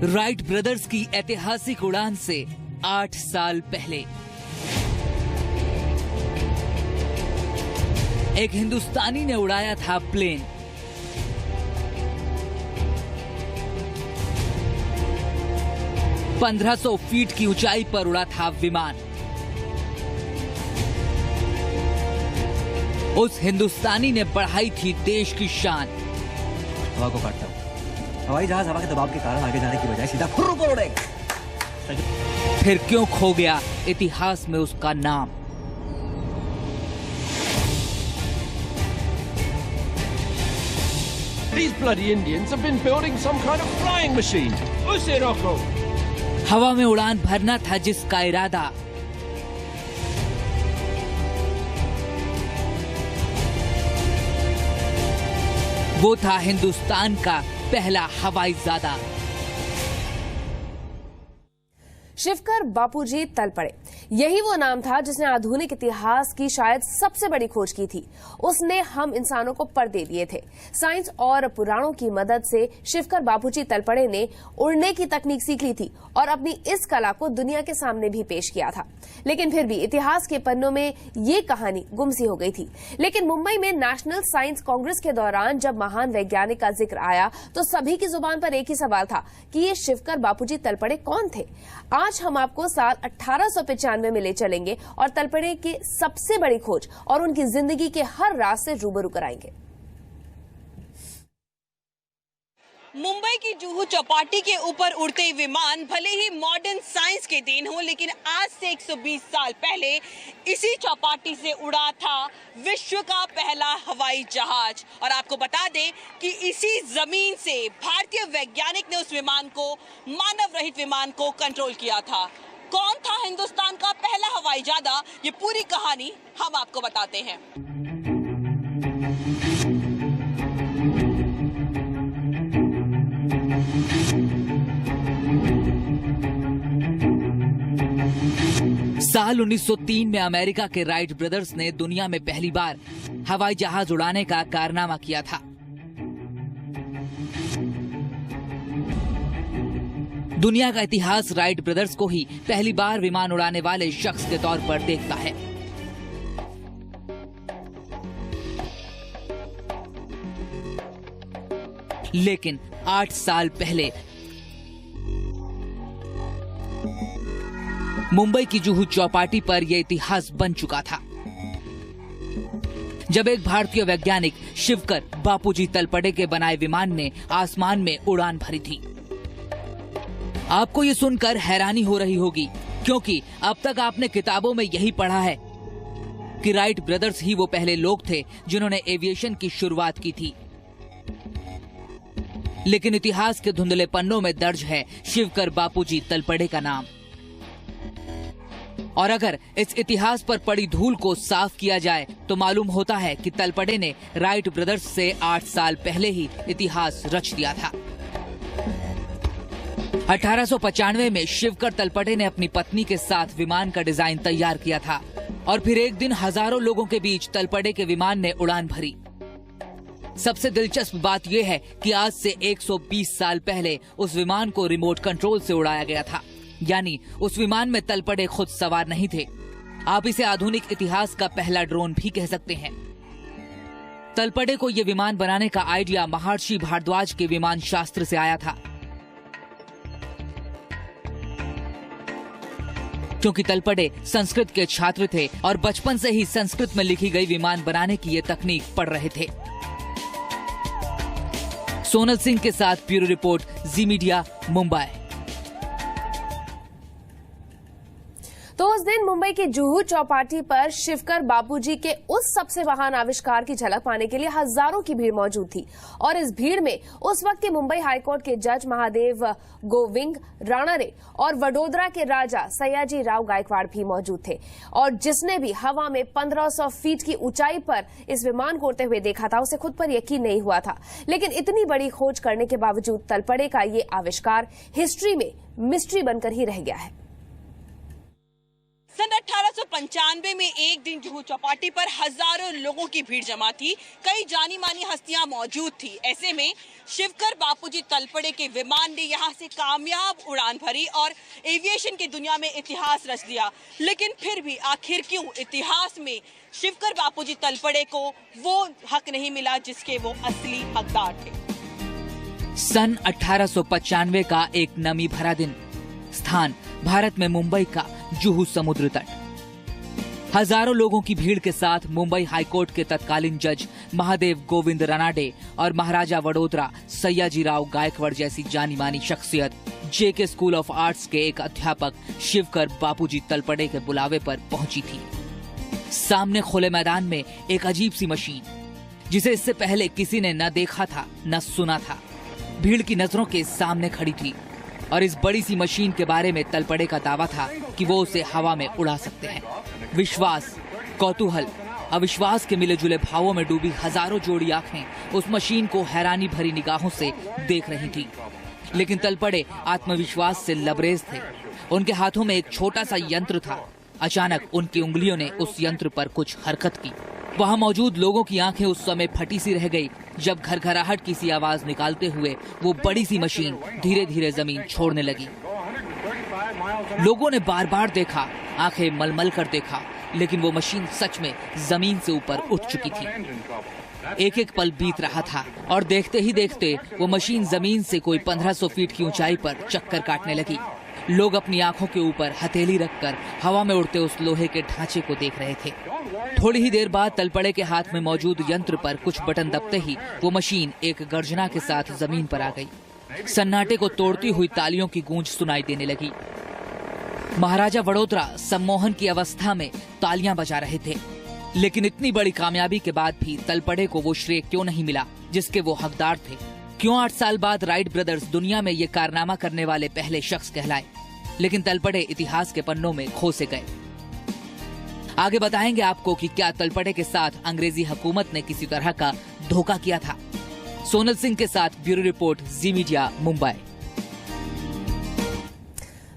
Wright brothers की ऐतिहासिक उड़ान से 8 साल पहले एक हिंदुस्तानी ने उड़ाया था प्लेन। $1500 फीट की ऊंचाई पर उड़ा था विमान। उस हिंदुस्तानी ने बढ़ाई थी देश की शान। हवा को काटता हूं। हवाई जहाज हवा के दबाव के कारण आगे जाने की बजाय सीधा फुर्र पर उड़ेगा। फिर क्यों खो गया इतिहास में उसका नाम? These bloody Indians have been building some kind of flying machine. उसे रोको। हवा में उड़ान भरना था जिसका इरादा, वो था हिंदुस्तान का पहला हवाई जहाज। शिवकर बापूजी तलपड़े, यही वो नाम था जिसने आधुनिक इतिहास की शायद सबसे बड़ी खोज की थी। उसने हम इंसानों को पर दे दिए थे। साइंस और पुराणों की मदद से शिवकर बापूजी तलपड़े ने उड़ने की तकनीक सीख ली थी और अपनी इस कला को दुनिया के सामने भी पेश किया था। लेकिन फिर भी इतिहास के पन्नों में ये कहानी गुमसी हो गई थी। लेकिन मुंबई में नेशनल साइंस कांग्रेस के दौरान जब महान वैज्ञानिक का जिक्र आया तो सभी की जुबान पर एक ही सवाल था कि ये शिवकर बापूजी तलपड़े कौन थे। आज हम आपको साल 1895 में ले चलेंगे और तलपड़े की सबसे बड़ी खोज और उनकी जिंदगी के हर राज से रूबरू कराएंगे। मुंबई की जुहू चौपाटी के ऊपर उड़ते विमान भले ही मॉडर्न साइंस के देन हो, लेकिन आज से 120 साल पहले इसी चौपाटी से उड़ा था विश्व का पहला हवाई जहाज। और आपको बता दें कि इसी जमीन से भारतीय वैज्ञानिक ने उस विमान को, मानव रहित विमान को कंट्रोल किया था। कौन था हिंदुस्तान का पहला हवाई जहाज, ये पूरी कहानी हम आपको बताते हैं। साल 1903 में अमेरिका के राइट ब्रदर्स ने दुनिया में पहली बार हवाई जहाज उड़ाने का कारनामा किया था। दुनिया का इतिहास राइट ब्रदर्स को ही पहली बार विमान उड़ाने वाले शख्स के तौर पर देखता है। लेकिन 8 साल पहले मुंबई की जुहू चौपाटी पर यह इतिहास बन चुका था, जब एक भारतीय वैज्ञानिक शिवकर बापूजी तलपड़े के बनाए विमान ने आसमान में उड़ान भरी थी। आपको ये सुनकर हैरानी हो रही होगी, क्योंकि अब तक आपने किताबों में यही पढ़ा है कि राइट ब्रदर्स ही वो पहले लोग थे जिन्होंने एविएशन की शुरुआत की थी। लेकिन इतिहास के धुंधले पन्नों में दर्ज है शिवकर बापूजी तलपड़े का नाम। और अगर इस इतिहास पर पड़ी धूल को साफ किया जाए तो मालूम होता है कि तलपड़े ने राइट ब्रदर्स से 8 साल पहले ही इतिहास रच दिया था। 1895 में शिवकर तलपड़े ने अपनी पत्नी के साथ विमान का डिजाइन तैयार किया था और फिर एक दिन हजारों लोगों के बीच तलपड़े के विमान ने उड़ान भरी। सबसे दिलचस्प बात यह है कि आज से 120 साल पहले उस विमान को रिमोट कंट्रोल से उड़ाया गया था, यानी उस विमान में तलपड़े खुद सवार नहीं थे। आप इसे आधुनिक इतिहास का पहला ड्रोन भी कह सकते हैं। तलपड़े को यह विमान बनाने का आइडिया महर्षि भारद्वाज के विमान शास्त्र से आया था, क्योंकि तलपड़े संस्कृत के छात्र थे और बचपन से ही संस्कृत में लिखी गई विमान बनाने की ये तकनीक पढ़ रहे थे। सोनल सिंह के साथ ब्यूरो रिपोर्ट, जी मीडिया, मुंबई। तो उस दिन मुंबई की जुहू चौपाटी पर शिवकर बापूजी के उस सबसे महान आविष्कार की झलक पाने के लिए हजारों की भीड़ मौजूद थी। और इस भीड़ में उस वक्त के मुंबई हाईकोर्ट के जज महादेव गोविंद राणारे और वडोदरा के राजा सयाजी राव गायकवाड़ भी मौजूद थे। और जिसने भी हवा में 1500 फीट की ऊंचाई पर इस विमान को उड़ते हुए देखा था, उसे खुद पर यकीन नहीं हुआ था। लेकिन इतनी बड़ी खोज करने के बावजूद तलपड़े का ये आविष्कार हिस्ट्री में मिस्ट्री बनकर ही रह गया है। सन 1895 में एक दिन जुहू चौपाटी पर हजारों लोगों की भीड़ जमा थी। कई जानी मानी हस्तियां मौजूद थी। ऐसे में शिवकर बापूजी तलपड़े के विमान ने यहां से कामयाब उड़ान भरी और एविएशन की दुनिया में इतिहास रच दिया। लेकिन फिर भी आखिर क्यों इतिहास में शिवकर बापूजी तलपड़े को वो हक नहीं मिला जिसके वो असली हकदार थे। सन 1895 का एक नमी भरा दिन, स्थान भारत में मुंबई का जुहू समुद्र तट। हजारों लोगों की भीड़ के साथ मुंबई हाईकोर्ट के तत्कालीन जज महादेव गोविंद रानाडे और महाराजा वडोदरा सयाजीराव गायकवाड़ जैसी जानी मानी शख्सियत जेके स्कूल ऑफ आर्ट्स के एक अध्यापक शिवकर बापूजी तलपड़े के बुलावे पर पहुंची थी। सामने खुले मैदान में एक अजीब सी मशीन, जिसे इससे पहले किसी ने न देखा था न सुना था, भीड़ की नजरों के सामने खड़ी थी। और इस बड़ी सी मशीन के बारे में तलपड़े का दावा था कि वो उसे हवा में उड़ा सकते हैं। विश्वास, कौतूहल, अविश्वास के मिले जुले भावों में डूबी हजारों जोड़ी आंखें उस मशीन को हैरानी भरी निगाहों से देख रही थी। लेकिन तलपड़े आत्मविश्वास से लबरेज थे। उनके हाथों में एक छोटा सा यंत्र था। अचानक उनकी उंगलियों ने उस यंत्र पर कुछ हरकत की। वहां मौजूद लोगों की आंखें उस समय फटी सी रह गई जब घरघराहट की सी आवाज निकालते हुए वो बड़ी सी मशीन धीरे धीरे जमीन छोड़ने लगी। लोगों ने बार बार देखा, आंखें मलमल कर देखा, लेकिन वो मशीन सच में जमीन से ऊपर उठ चुकी थी। एक एक पल बीत रहा था और देखते ही देखते वो मशीन जमीन से कोई 1500 फीट की ऊंचाई पर चक्कर काटने लगी। लोग अपनी आंखों के ऊपर हथेली रखकर हवा में उड़ते उस लोहे के ढांचे को देख रहे थे। थोड़ी ही देर बाद तलपड़े के हाथ में मौजूद यंत्र पर कुछ बटन दबते ही वो मशीन एक गर्जना के साथ जमीन पर आ गई। सन्नाटे को तोड़ती हुई तालियों की गूंज सुनाई देने लगी। महाराजा वडोदरा सम्मोहन की अवस्था में तालियां बजा रहे थे। लेकिन इतनी बड़ी कामयाबी के बाद भी तलपड़े को वो श्रेय क्यों नहीं मिला जिसके वो हकदार थे? क्यों 8 साल बाद राइट ब्रदर्स दुनिया में ये कारनामा करने वाले पहले शख्स कहलाए, लेकिन तलपड़े इतिहास के पन्नों में खो से गए? आगे बताएंगे आपको कि क्या तलपड़े के साथ अंग्रेजी हुकूमत ने किसी तरह का धोखा किया था। सोनल सिंह के साथ ब्यूरो रिपोर्ट, जी मीडिया, मुंबई।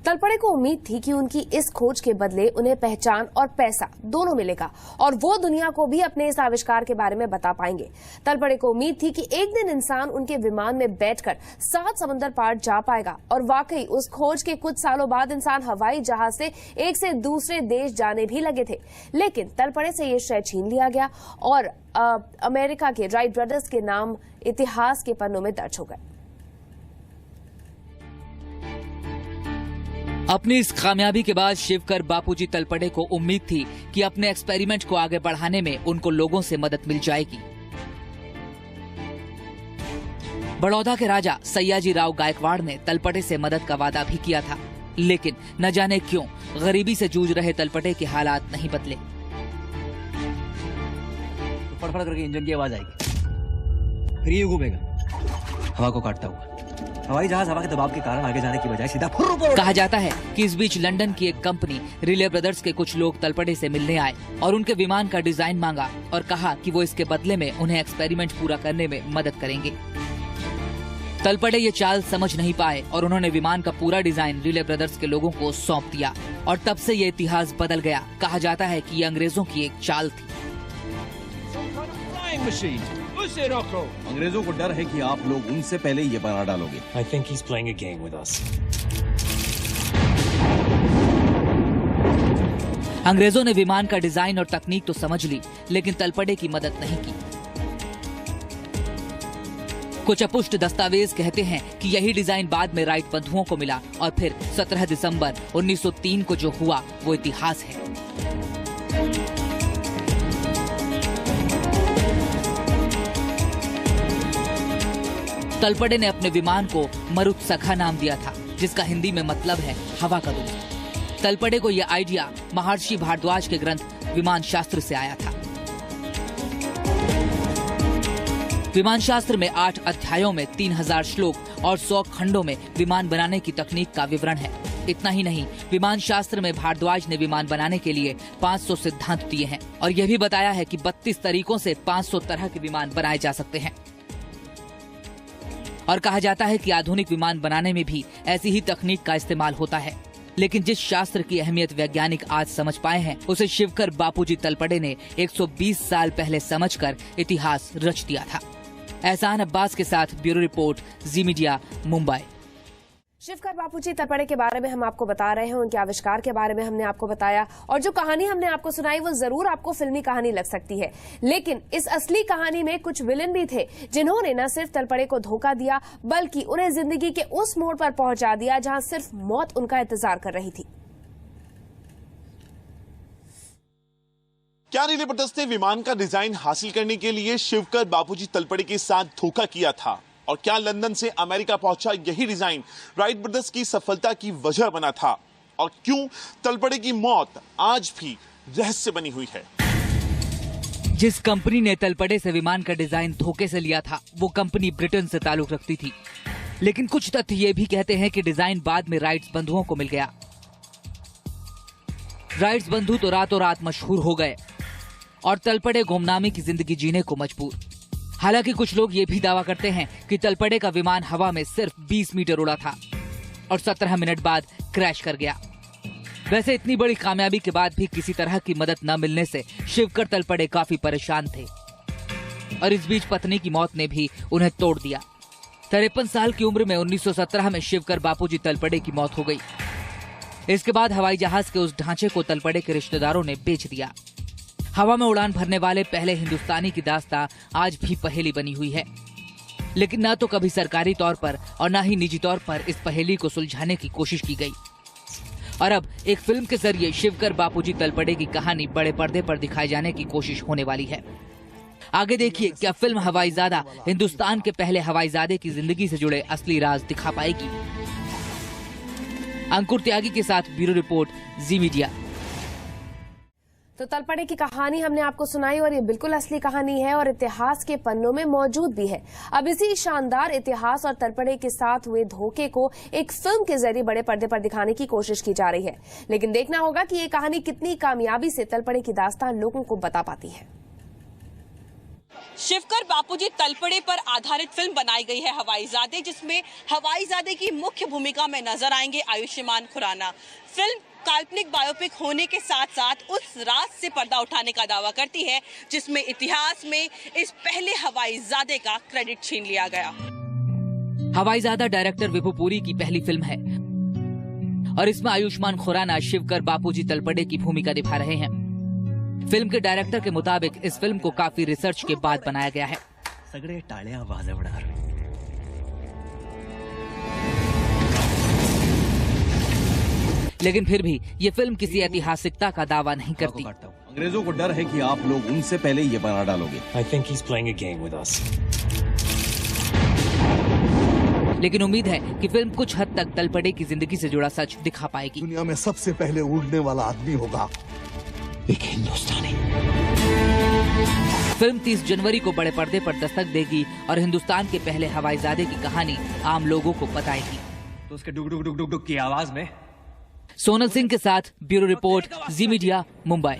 तलपड़े को उम्मीद थी कि उनकी इस खोज के बदले उन्हें पहचान और पैसा दोनों मिलेगा और वो दुनिया को भी अपने इस आविष्कार के बारे में बता पाएंगे। तलपड़े को उम्मीद थी कि एक दिन इंसान उनके विमान में बैठकर 7 समंदर पार जा पाएगा और वाकई उस खोज के कुछ सालों बाद इंसान हवाई जहाज से एक से दूसरे देश जाने भी लगे थे। लेकिन तलपड़े से ये श्रेय छीन लिया गया और अमेरिका के राइट ब्रदर्स के नाम इतिहास के पन्नों में दर्ज हो गए। अपनी इस कामयाबी के बाद शिवकर बापूजी तलपड़े को उम्मीद थी कि अपने एक्सपेरिमेंट को आगे बढ़ाने में उनको लोगों से मदद मिल जाएगी। बड़ौदा के राजा सयाजीराव गायकवाड़ ने तलपड़े से मदद का वादा भी किया था, लेकिन न जाने क्यों गरीबी से जूझ रहे तलपड़े के हालात नहीं बदले। फड़फड़ करके इंजन की आवाज आएगी, फिर ये घूमेगा हवा को काटता हुआ। हवाई जहाज हवा के दबाव के कारण आगे जाने की बजाय सीधा कहा जाता है कि इस बीच लंदन की एक कंपनी रिले ब्रदर्स के कुछ लोग तलपड़े से मिलने आए और उनके विमान का डिजाइन मांगा और कहा कि वो इसके बदले में उन्हें एक्सपेरिमेंट पूरा करने में मदद करेंगे। तलपड़े ये चाल समझ नहीं पाए और उन्होंने विमान का पूरा डिजाइन रिले ब्रदर्स के लोगों को सौंप दिया और तब से ये इतिहास बदल गया। कहा जाता है कि ये अंग्रेजों की एक चाल थी। अंग्रेजों को डर है कि आप लोग उनसे पहले ये बना डालोगे। I think he's playing a game with us. अंग्रेजों ने विमान का डिजाइन और तकनीक तो समझ ली, लेकिन तलपड़े की मदद नहीं की। कुछ अपुष्ट दस्तावेज कहते हैं कि यही डिजाइन बाद में राइट बंधुओं को मिला और फिर 17 दिसंबर 1903 को जो हुआ वो इतिहास है। तलपड़े ने अपने विमान को मरुत्सखा नाम दिया था, जिसका हिंदी में मतलब है हवा का दूत। तलपड़े को यह आइडिया महर्षि भारद्वाज के ग्रंथ विमान शास्त्र से आया था। विमान शास्त्र में 8 अध्यायों में 3000 श्लोक और 100 खंडों में विमान बनाने की तकनीक का विवरण है। इतना ही नहीं, विमान शास्त्र में भारद्वाज ने विमान बनाने के लिए 500 सिद्धांत दिए हैं और यह भी बताया है कि 32 तरीकों से 500 तरह के विमान बनाए जा सकते हैं। और कहा जाता है कि आधुनिक विमान बनाने में भी ऐसी ही तकनीक का इस्तेमाल होता है। लेकिन जिस शास्त्र की अहमियत वैज्ञानिक आज समझ पाए हैं, उसे शिवकर बापूजी तलपड़े ने 120 साल पहले समझकर इतिहास रच दिया था। एहसान अब्बास के साथ ब्यूरो रिपोर्ट, जी मीडिया, मुंबई। शिवकर बापूजी तलपड़े के बारे में हम आपको बता रहे हैं, उनके आविष्कार के बारे में हमने आपको बताया, और जो कहानी हमने आपको सुनाई वो जरूर आपको फिल्मी कहानी लग सकती है, लेकिन इस असली कहानी में कुछ विलेन भी थे जिन्होंने न सिर्फ तलपड़े को धोखा दिया बल्कि उन्हें जिंदगी के उस मोड़ पर पहुंचा दिया जहां सिर्फ मौत उनका इंतजार कर रही थी। क्या जबरदस्त ने विमान का डिजाइन हासिल करने के लिए शिवकर बापूजी तलपड़े के साथ धोखा किया था? और क्या लंदन से अमेरिका पहुंचा यही डिजाइन राइट ब्रदर्स की सफलता की वजह बना था? और क्यों तलपड़े की मौत आज भी रहस्य बनी हुई है? जिस कंपनी ने तलपड़े से विमान का डिजाइन धोखे से लिया था, वो कंपनी ब्रिटेन से ताल्लुक रखती थी, लेकिन कुछ तथ्य ये भी कहते हैं कि डिजाइन बाद में राइट्स बंधुओं को मिल गया। राइट्स बंधु तो रातों रात मशहूर हो गए और तलपड़े गुमनामी की जिंदगी जीने को मजबूर। हालांकि कुछ लोग ये भी दावा करते हैं कि तलपड़े का विमान हवा में सिर्फ 20 मीटर उड़ा था और 17 मिनट बाद क्रैश कर गया। वैसे इतनी बड़ी कामयाबी के बाद भी किसी तरह की मदद न मिलने से शिवकर तलपड़े काफी परेशान थे और इस बीच पत्नी की मौत ने भी उन्हें तोड़ दिया। 53 साल की उम्र में 1917 में शिवकर बापूजी तलपड़े की मौत हो गई। इसके बाद हवाई जहाज के उस ढांचे को तलपड़े के रिश्तेदारों ने बेच दिया। हवा में उड़ान भरने वाले पहले हिंदुस्तानी की दास्तां आज भी पहेली बनी हुई है, लेकिन न तो कभी सरकारी तौर पर और न ही निजी तौर पर इस पहेली को सुलझाने की कोशिश की गई। और अब एक फिल्म के जरिए शिवकर बापूजी तलपड़े की कहानी बड़े पर्दे पर दिखाए जाने की कोशिश होने वाली है। आगे देखिए, क्या फिल्म हवाईजादा हिंदुस्तान के पहले हवाईजादे की जिंदगी से जुड़े असली राज दिखा पाएगी। अंकुर त्यागी के साथ ब्यूरो रिपोर्ट, जी मीडिया। तो तलपड़े की कहानी हमने आपको सुनाई और ये बिल्कुल असली कहानी है और इतिहास के पन्नों में मौजूद भी है। अब इसी शानदार इतिहास और तलपड़े के साथ हुए धोखे को एक फिल्म के जरिए बड़े पर्दे पर दिखाने की कोशिश की जा रही है, लेकिन देखना होगा कि ये कहानी कितनी कामयाबी से तलपड़े की दास्तान लोगों को बता पाती है। शिवकर बापूजी तलपड़े पर आधारित फिल्म बनाई गई है हवाईजादे, जिसमें हवाईजादे की मुख्य भूमिका में नजर आएंगे आयुष्मान खुराना। फिल्म काल्पनिक बायोपिक होने के साथ साथ उस राज से पर्दा उठाने का दावा करती है जिसमें इतिहास में इस पहले हवाईजादे का क्रेडिट छीन लिया गया। हवाईजादा डायरेक्टर विभू पुरी की पहली फिल्म है और इसमें आयुष्मान खुराना शिवकर बापूजी तलपड़े की भूमिका निभा रहे हैं। फिल्म के डायरेक्टर के मुताबिक इस फिल्म को काफी रिसर्च के बाद बनाया गया है। सगळे टाळ्या वाजवणार। लेकिन फिर भी ये फिल्म किसी ऐतिहासिकता का दावा नहीं करती। अंग्रेजों को डर है कि आप लोग उनसे पहले ये बना डालोगे। I think he's playing a game with us. लेकिन उम्मीद है कि फिल्म कुछ हद तक तलपड़े की जिंदगी से जुड़ा सच दिखा पाएगी। दुनिया में सबसे पहले उड़ने वाला आदमी होगा एक हिंदुस्तानी। फिल्म 30 जनवरी को बड़े पर्दे पर दस्तक देगी और हिंदुस्तान के पहले हवाईजादे की कहानी आम लोगों को बताएगी। तो उसके डुक डुक डुक डुक डुक की आवाज में सोनल सिंह के साथ ब्यूरो रिपोर्ट, जी मीडिया, मुंबई।